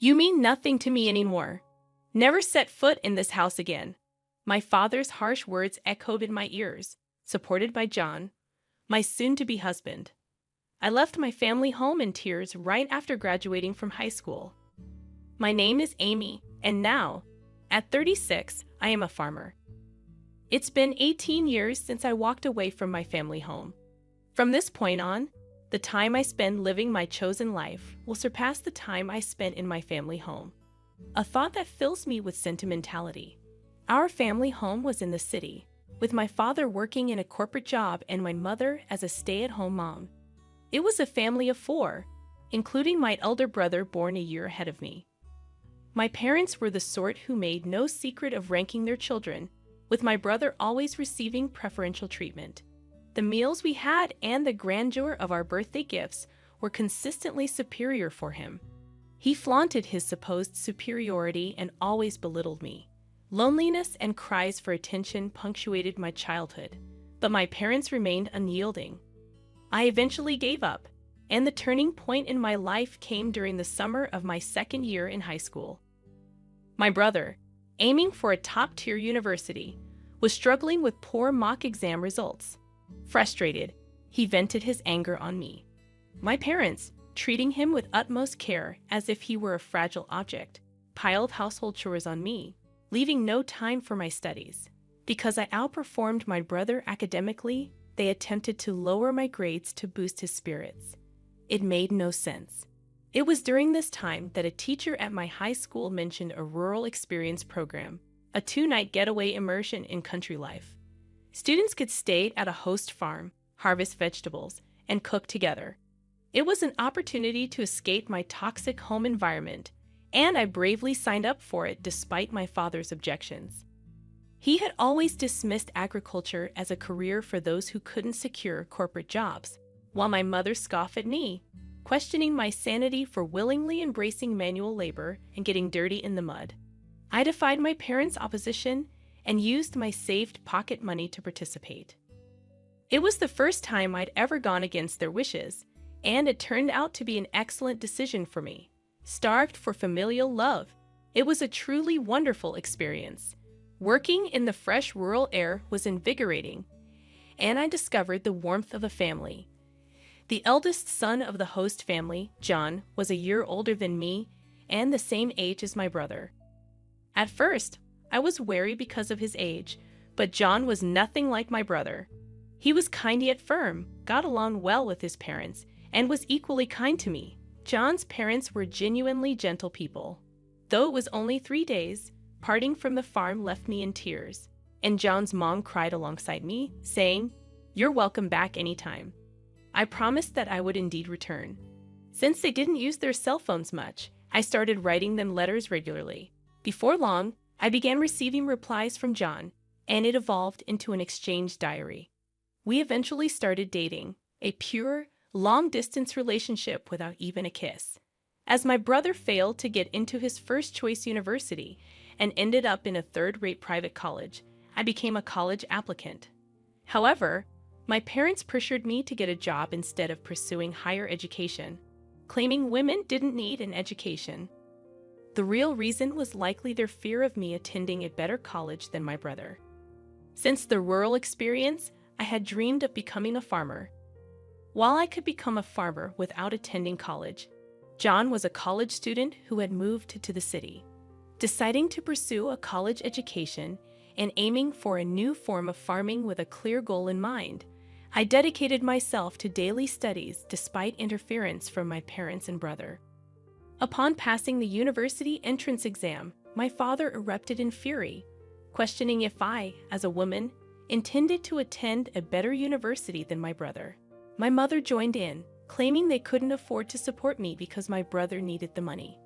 You mean nothing to me anymore. Never set foot in this house again. My father's harsh words echoed in my ears, supported by John, my soon-to-be husband. I left my family home in tears right after graduating from high school. My name is Amy, and now, at 36, I am a farmer. It's been 18 years since I walked away from my family home. From this point on, the time I spend living my chosen life will surpass the time I spent in my family home. A thought that fills me with sentimentality. Our family home was in the city, with my father working in a corporate job and my mother as a stay-at-home mom. It was a family of 4, including my elder brother born a year ahead of me. My parents were the sort who made no secret of ranking their children, with my brother always receiving preferential treatment. The meals we had and the grandeur of our birthday gifts were consistently superior for him. He flaunted his supposed superiority and always belittled me. Loneliness and cries for attention punctuated my childhood, but my parents remained unyielding. I eventually gave up, and the turning point in my life came during the summer of my second year in high school. My brother, aiming for a top-tier university, was struggling with poor mock exam results. Frustrated, he vented his anger on me. My parents, treating him with utmost care as if he were a fragile object, piled household chores on me, leaving no time for my studies. Because I outperformed my brother academically, they attempted to lower my grades to boost his spirits. It made no sense. It was during this time that a teacher at my high school mentioned a rural experience program, a 2-night getaway immersion in country life. Students could stay at a host farm, harvest vegetables, and cook together. It was an opportunity to escape my toxic home environment, and I bravely signed up for it despite my father's objections. He had always dismissed agriculture as a career for those who couldn't secure corporate jobs, while my mother scoffed at me, questioning my sanity for willingly embracing manual labor and getting dirty in the mud. I defied my parents' opposition and used my saved pocket money to participate. It was the first time I'd ever gone against their wishes, and it turned out to be an excellent decision for me. Starved for familial love, it was a truly wonderful experience. Working in the fresh rural air was invigorating, and I discovered the warmth of a family. The eldest son of the host family, John, was a year older than me and the same age as my brother. At first, I was wary because of his age, but John was nothing like my brother. He was kind yet firm, got along well with his parents, and was equally kind to me. John's parents were genuinely gentle people. Though it was only 3 days, parting from the farm left me in tears, and John's mom cried alongside me, saying, "You're welcome back anytime." I promised that I would indeed return. Since they didn't use their cell phones much, I started writing them letters regularly. Before long, I began receiving replies from John, and it evolved into an exchange diary. We eventually started dating, a pure, long-distance relationship without even a kiss. As my brother failed to get into his first-choice university and ended up in a third-rate private college, I became a college applicant. However, my parents pressured me to get a job instead of pursuing higher education, claiming women didn't need an education. The real reason was likely their fear of me attending a better college than my brother. Since the rural experience, I had dreamed of becoming a farmer. While I could become a farmer without attending college, John was a college student who had moved to the city. Deciding to pursue a college education and aiming for a new form of farming with a clear goal in mind, I dedicated myself to daily studies despite interference from my parents and brother. Upon passing the university entrance exam, my father erupted in fury, questioning if I, as a woman, intended to attend a better university than my brother. My mother joined in, claiming they couldn't afford to support me because my brother needed the money.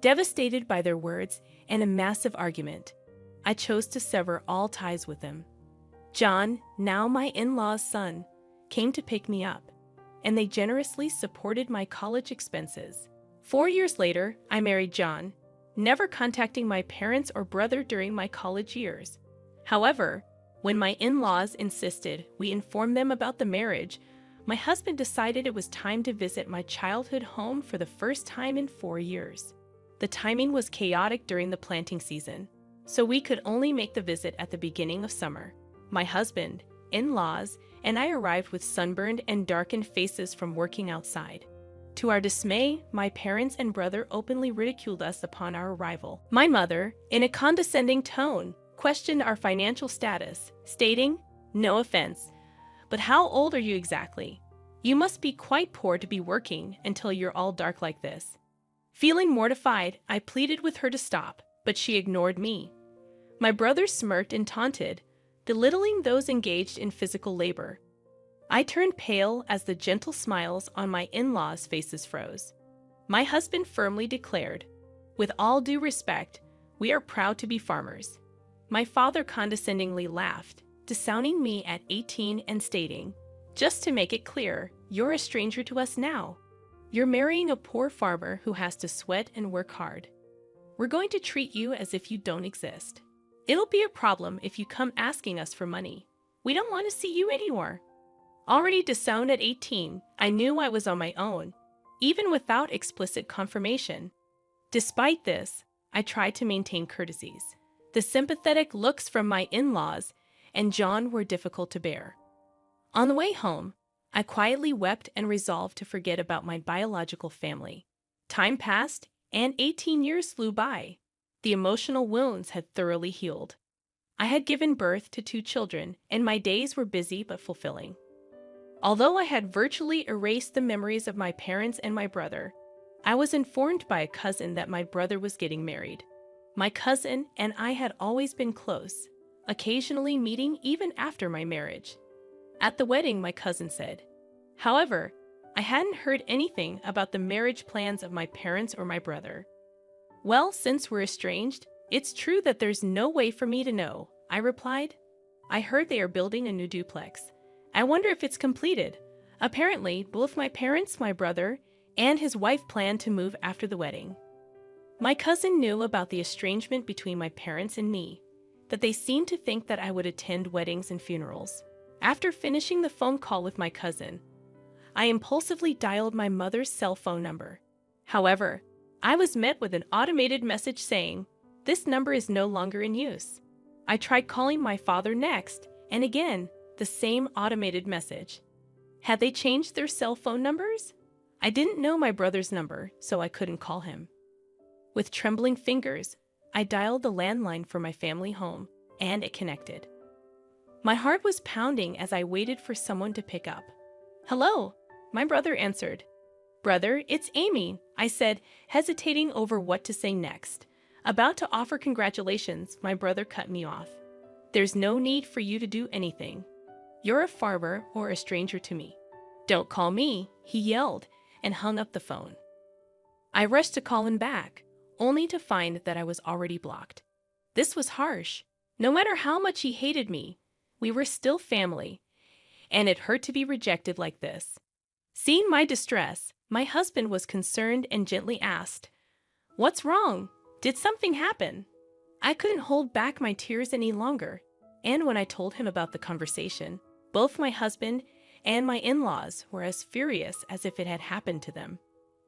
Devastated by their words and a massive argument, I chose to sever all ties with them. John, now my in-law's son, came to pick me up, and they generously supported my college expenses. 4 years later, I married John, never contacting my parents or brother during my college years. However, when my in-laws insisted we inform them about the marriage, my husband decided it was time to visit my childhood home for the first time in 4 years. The timing was chaotic during the planting season, so we could only make the visit at the beginning of summer. My husband, in-laws, and I arrived with sunburned and darkened faces from working outside. To our dismay, my parents and brother openly ridiculed us upon our arrival. My mother, in a condescending tone, questioned our financial status, stating, "No offense, but how old are you exactly? You must be quite poor to be working until you're all dark like this." Feeling mortified, I pleaded with her to stop, but she ignored me. My brother smirked and taunted, belittling those engaged in physical labor. I turned pale as the gentle smiles on my in-laws' faces froze. My husband firmly declared, "With all due respect, we are proud to be farmers." My father condescendingly laughed, disowning me at 18 and stating, "Just to make it clear, you're a stranger to us now. You're marrying a poor farmer who has to sweat and work hard. We're going to treat you as if you don't exist. It'll be a problem if you come asking us for money. We don't want to see you anymore." Already disowned at 18, I knew I was on my own, even without explicit confirmation. Despite this, I tried to maintain courtesies. The sympathetic looks from my in-laws and John were difficult to bear. On the way home, I quietly wept and resolved to forget about my biological family. Time passed, and 18 years flew by. The emotional wounds had thoroughly healed. I had given birth to 2 children, and my days were busy but fulfilling. Although I had virtually erased the memories of my parents and my brother, I was informed by a cousin that my brother was getting married. My cousin and I had always been close, occasionally meeting even after my marriage. At the wedding, my cousin said, however, I hadn't heard anything about the marriage plans of my parents or my brother. "Well, since we're estranged, it's true that there's no way for me to know," I replied. "I heard they are building a new duplex. I wonder if it's completed." Apparently, both my parents, my brother, and his wife planned to move after the wedding. My cousin knew about the estrangement between my parents and me, that they seemed to think that I would attend weddings and funerals. After finishing the phone call with my cousin, I impulsively dialed my mother's cell phone number. However, I was met with an automated message saying, "This number is no longer in use." I tried calling my father next, and again, the same automated message. Had they changed their cell phone numbers? I didn't know my brother's number, so I couldn't call him. With trembling fingers, I dialed the landline for my family home, and it connected. My heart was pounding as I waited for someone to pick up. "Hello," my brother answered. "Brother, it's Amy," I said, hesitating over what to say next. About to offer congratulations, my brother cut me off. "There's no need for you to do anything. You're a farmer or a stranger to me. Don't call me," he yelled, and hung up the phone. I rushed to call him back, only to find that I was already blocked. This was harsh. No matter how much he hated me, we were still family, and it hurt to be rejected like this. Seeing my distress, my husband was concerned and gently asked, "What's wrong? Did something happen?" I couldn't hold back my tears any longer, and when I told him about the conversation, both my husband and my in-laws were as furious as if it had happened to them.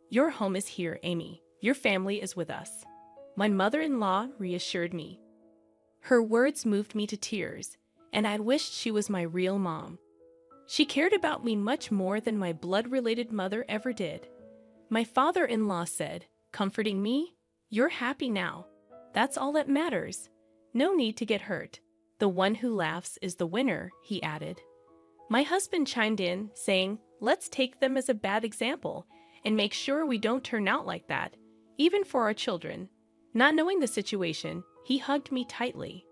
"Your home is here, Amy. Your family is with us," my mother-in-law reassured me. Her words moved me to tears, and I wished she was my real mom. She cared about me much more than my blood-related mother ever did. My father-in-law said, comforting me, "You're happy now. That's all that matters. No need to get hurt. The one who laughs is the winner," he added. My husband chimed in, saying, "Let's take them as a bad example and make sure we don't turn out like that, even for our children." Not knowing the situation, he hugged me tightly.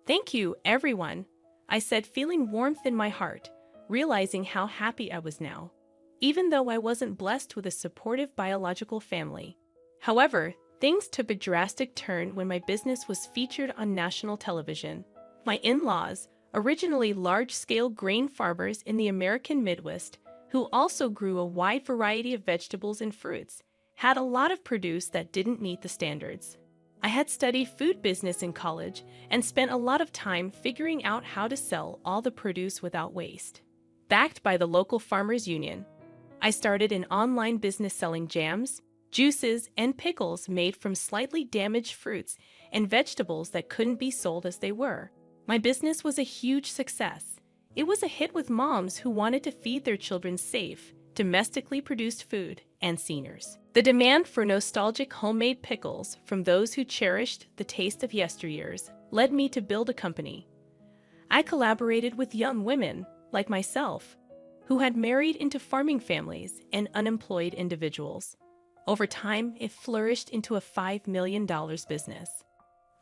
"Thank you, everyone," I said, feeling warmth in my heart, realizing how happy I was now, even though I wasn't blessed with a supportive biological family. However, things took a drastic turn when my business was featured on national television. My in-laws, originally large-scale grain farmers in the American Midwest, who also grew a wide variety of vegetables and fruits, had a lot of produce that didn't meet the standards. I had studied food business in college and spent a lot of time figuring out how to sell all the produce without waste. Backed by the local farmers union, I started an online business selling jams, juices, and pickles made from slightly damaged fruits and vegetables that couldn't be sold as they were. My business was a huge success. It was a hit with moms who wanted to feed their children safe, domestically produced food and seniors. The demand for nostalgic homemade pickles from those who cherished the taste of yesteryears led me to build a company. I collaborated with young women, like myself, who had married into farming families and unemployed individuals. Over time, it flourished into a $5 million business.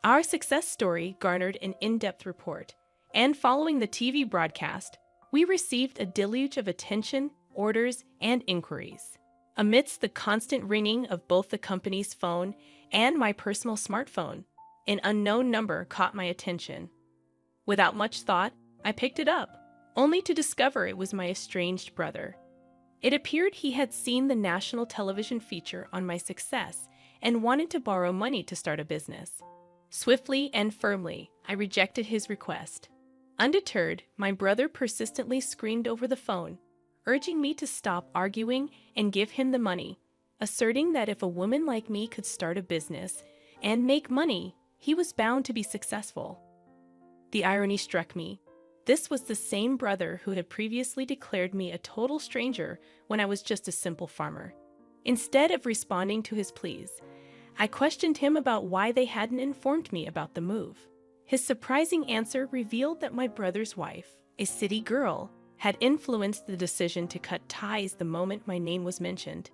Our success story garnered an in-depth report, and following the TV broadcast, we received a deluge of attention, orders, and inquiries. Amidst the constant ringing of both the company's phone and my personal smartphone, an unknown number caught my attention. Without much thought, I picked it up, only to discover it was my estranged brother. It appeared he had seen the national television feature on my success and wanted to borrow money to start a business. Swiftly and firmly, I rejected his request. Undeterred, my brother persistently screamed over the phone, urging me to stop arguing and give him the money, asserting that if a woman like me could start a business and make money, he was bound to be successful. The irony struck me. This was the same brother who had previously declared me a total stranger when I was just a simple farmer. Instead of responding to his pleas, I questioned him about why they hadn't informed me about the move. His surprising answer revealed that my brother's wife, a city girl, had influenced the decision to cut ties the moment my name was mentioned.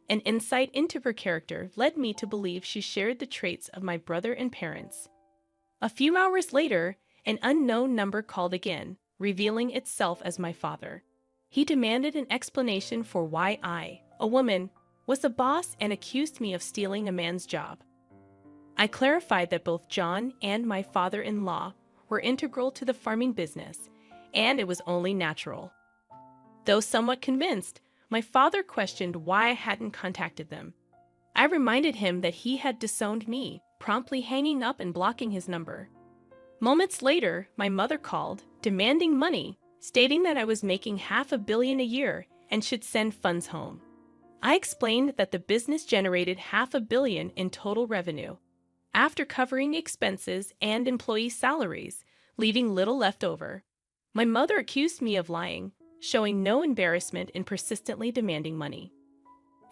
An insight into her character led me to believe she shared the traits of my brother and parents. A few hours later, an unknown number called again, revealing itself as my father. He demanded an explanation for why I, a woman, was the boss and accused me of stealing a man's job. I clarified that both John and my father-in-law were integral to the farming business, and it was only natural. Though somewhat convinced, my father questioned why I hadn't contacted them. I reminded him that he had disowned me, promptly hanging up and blocking his number. Moments later, my mother called, demanding money, stating that I was making $500 million a year and should send funds home. I explained that the business generated $500 million in total revenue, after covering expenses and employee salaries, leaving little left over. My mother accused me of lying, showing no embarrassment in persistently demanding money.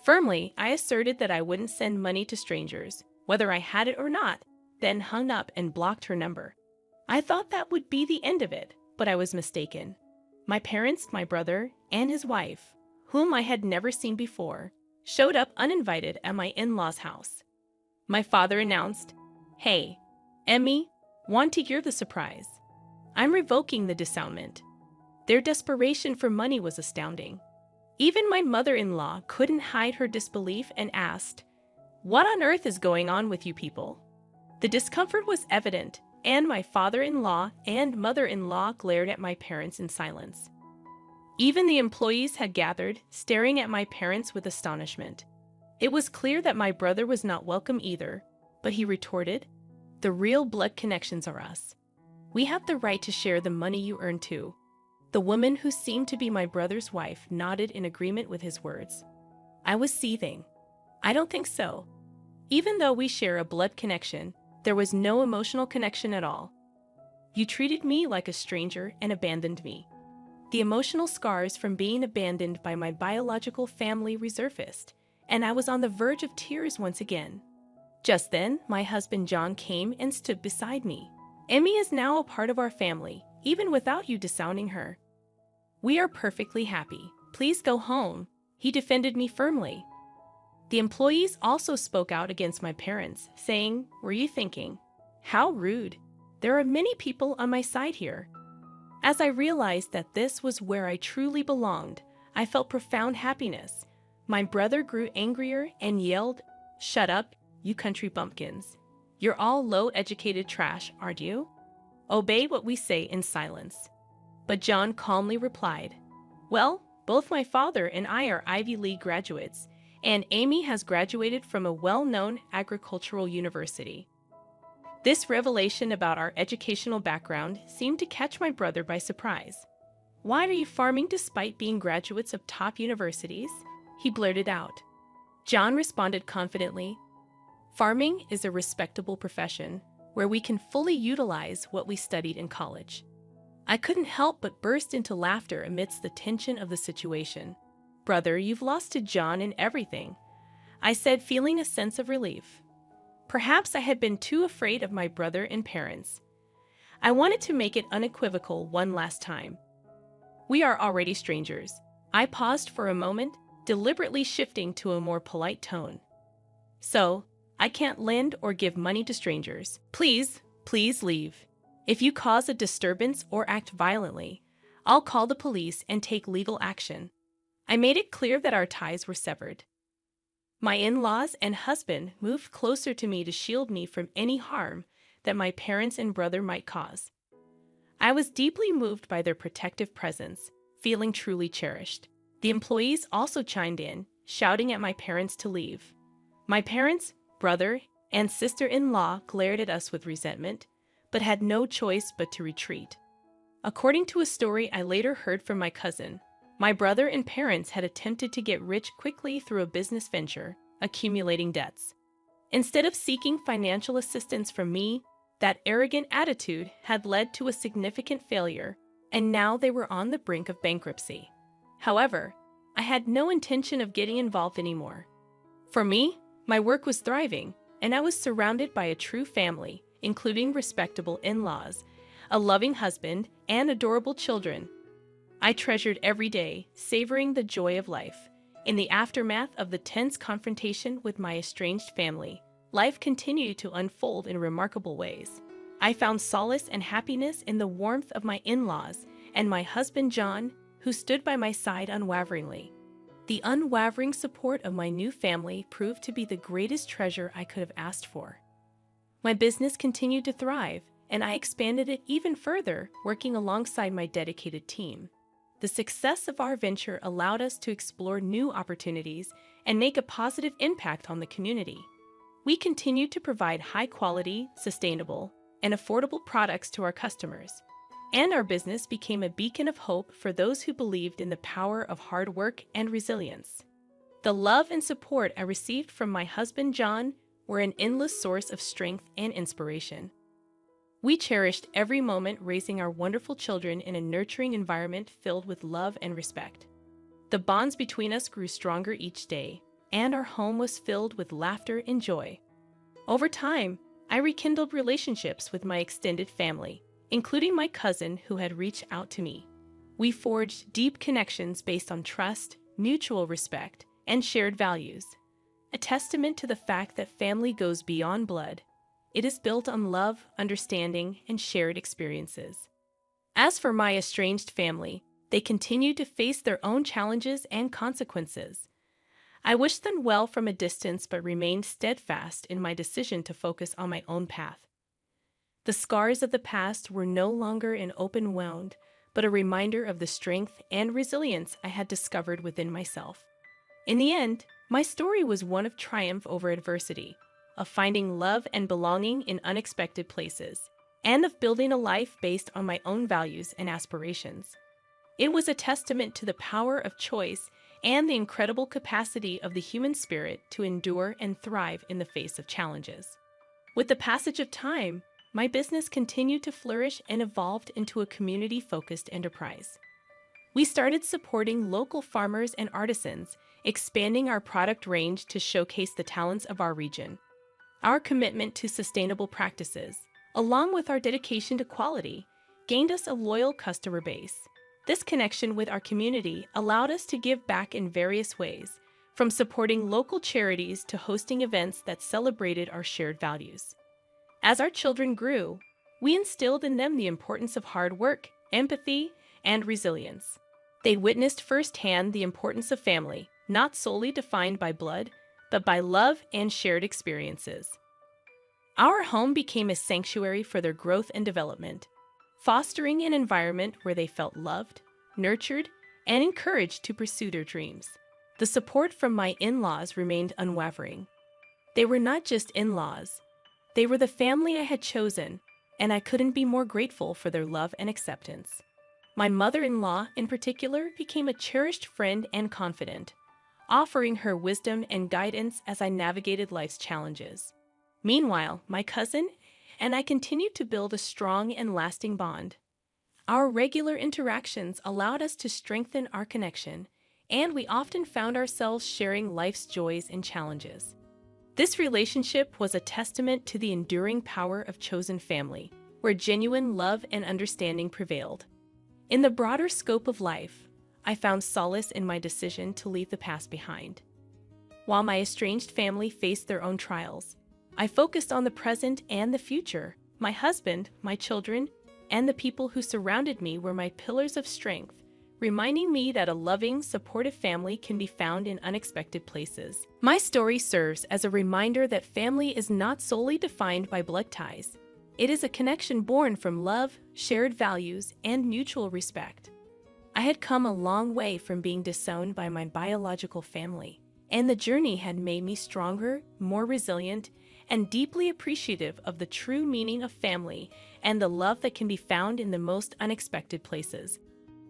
Firmly, I asserted that I wouldn't send money to strangers, whether I had it or not, then hung up and blocked her number. I thought that would be the end of it, but I was mistaken. My parents, my brother, and his wife, whom I had never seen before, showed up uninvited at my in-laws' house. My father announced, "Hey, Emmy, want to hear the surprise? I'm revoking the disownment." Their desperation for money was astounding. Even my mother-in-law couldn't hide her disbelief and asked, "What on earth is going on with you people?" The discomfort was evident, and my father-in-law and mother-in-law glared at my parents in silence. Even the employees had gathered, staring at my parents with astonishment. It was clear that my brother was not welcome either, but he retorted, "The real blood connections are us. We have the right to share the money you earn too." The woman who seemed to be my brother's wife nodded in agreement with his words. I was seething. I don't think so. Even though we share a blood connection, there was no emotional connection at all. You treated me like a stranger and abandoned me. The emotional scars from being abandoned by my biological family resurfaced, and I was on the verge of tears once again. Just then, my husband John came and stood beside me. "Emmy is now a part of our family, even without you disowning her. We are perfectly happy. Please go home," he defended me firmly. The employees also spoke out against my parents, saying, "Were you thinking? How rude. There are many people on my side here." As I realized that this was where I truly belonged, I felt profound happiness. My brother grew angrier and yelled, "Shut up, you country bumpkins. You're all low-educated trash, aren't you? Obey what we say in silence." But John calmly replied, "Well, both my father and I are Ivy League graduates, and Amy has graduated from a well-known agricultural university." This revelation about our educational background seemed to catch my brother by surprise. "Why are you farming despite being graduates of top universities?" he blurted out. John responded confidently, "Farming is a respectable profession where we can fully utilize what we studied in college." I couldn't help but burst into laughter amidst the tension of the situation. "Brother, you've lost to John in everything," I said, feeling a sense of relief. Perhaps I had been too afraid of my brother and parents. I wanted to make it unequivocal one last time. "We are already strangers." I paused for a moment, deliberately shifting to a more polite tone. "So, I can't lend or give money to strangers. Please leave. If you cause a disturbance or act violently, I'll call the police and take legal action." I made it clear that our ties were severed. My in-laws and husband moved closer to me to shield me from any harm that my parents and brother might cause. I was deeply moved by their protective presence, feeling truly cherished. The employees also chimed in, shouting at my parents to leave. My parents, brother, and sister-in-law glared at us with resentment, but had no choice but to retreat. According to a story I later heard from my cousin, my brother and parents had attempted to get rich quickly through a business venture, accumulating debts. Instead of seeking financial assistance from me, that arrogant attitude had led to a significant failure, and now they were on the brink of bankruptcy. However, I had no intention of getting involved anymore. For me, my work was thriving, and I was surrounded by a true family, including respectable in-laws, a loving husband, and adorable children. I treasured every day, savoring the joy of life. In the aftermath of the tense confrontation with my estranged family, life continued to unfold in remarkable ways. I found solace and happiness in the warmth of my in-laws and my husband John, who stood by my side unwaveringly. The unwavering support of my new family proved to be the greatest treasure I could have asked for. My business continued to thrive, and I expanded it even further, working alongside my dedicated team. The success of our venture allowed us to explore new opportunities and make a positive impact on the community. We continued to provide high-quality, sustainable, and affordable products to our customers, and our business became a beacon of hope for those who believed in the power of hard work and resilience. The love and support I received from my husband John were an endless source of strength and inspiration. We cherished every moment raising our wonderful children in a nurturing environment filled with love and respect. The bonds between us grew stronger each day, and our home was filled with laughter and joy. Over time, I rekindled relationships with my extended family, including my cousin who had reached out to me. We forged deep connections based on trust, mutual respect, and shared values, a testament to the fact that family goes beyond blood. It is built on love, understanding, and shared experiences. As for my estranged family, they continued to face their own challenges and consequences. I wished them well from a distance but remained steadfast in my decision to focus on my own path. The scars of the past were no longer an open wound, but a reminder of the strength and resilience I had discovered within myself. In the end, my story was one of triumph over adversity, of finding love and belonging in unexpected places, and of building a life based on my own values and aspirations. It was a testament to the power of choice and the incredible capacity of the human spirit to endure and thrive in the face of challenges. With the passage of time, my business continued to flourish and evolved into a community-focused enterprise. We started supporting local farmers and artisans, expanding our product range to showcase the talents of our region. Our commitment to sustainable practices, along with our dedication to quality, gained us a loyal customer base. This connection with our community allowed us to give back in various ways, from supporting local charities to hosting events that celebrated our shared values. As our children grew, we instilled in them the importance of hard work, empathy, and resilience. They witnessed firsthand the importance of family, not solely defined by blood, but by love and shared experiences. Our home became a sanctuary for their growth and development, fostering an environment where they felt loved, nurtured, and encouraged to pursue their dreams. The support from my in-laws remained unwavering. They were not just in-laws. They were the family I had chosen, and I couldn't be more grateful for their love and acceptance. My mother-in-law, in particular, became a cherished friend and confidant, offering her wisdom and guidance as I navigated life's challenges. Meanwhile, my cousin and I continued to build a strong and lasting bond. Our regular interactions allowed us to strengthen our connection, and we often found ourselves sharing life's joys and challenges. This relationship was a testament to the enduring power of chosen family, where genuine love and understanding prevailed. In the broader scope of life, I found solace in my decision to leave the past behind. While my estranged family faced their own trials, I focused on the present and the future. My husband, my children, and the people who surrounded me were my pillars of strength, reminding me that a loving, supportive family can be found in unexpected places. My story serves as a reminder that family is not solely defined by blood ties. It is a connection born from love, shared values, and mutual respect. I had come a long way from being disowned by my biological family, and the journey had made me stronger, more resilient, and deeply appreciative of the true meaning of family and the love that can be found in the most unexpected places.